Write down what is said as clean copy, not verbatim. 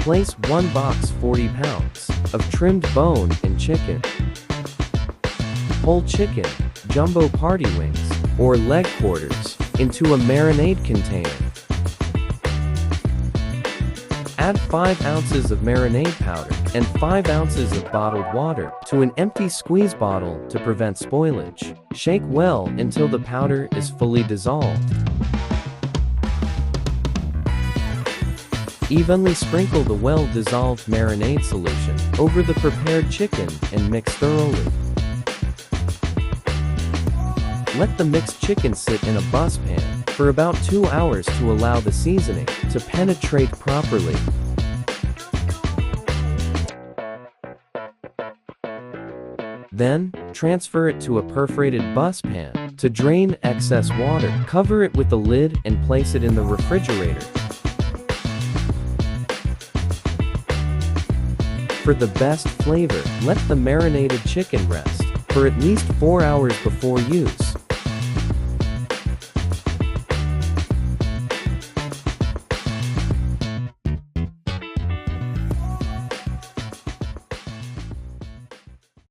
Place 1 box 40 pounds of trimmed bone-in chicken, whole chicken, jumbo party wings, or leg quarters into a marinade container. Add 5 ounces of marinade powder and 5 ounces of bottled water to an empty squeeze bottle to prevent spoilage. Shake well until the powder is fully dissolved. Evenly sprinkle the well-dissolved marinade solution over the prepared chicken and mix thoroughly. Let the mixed chicken sit in a saucepan for about 2 hours to allow the seasoning to penetrate properly. Then, transfer it to a perforated saucepan to drain excess water. Cover it with the lid and place it in the refrigerator. For the best flavor, let the marinated chicken rest for at least 4 hours before use.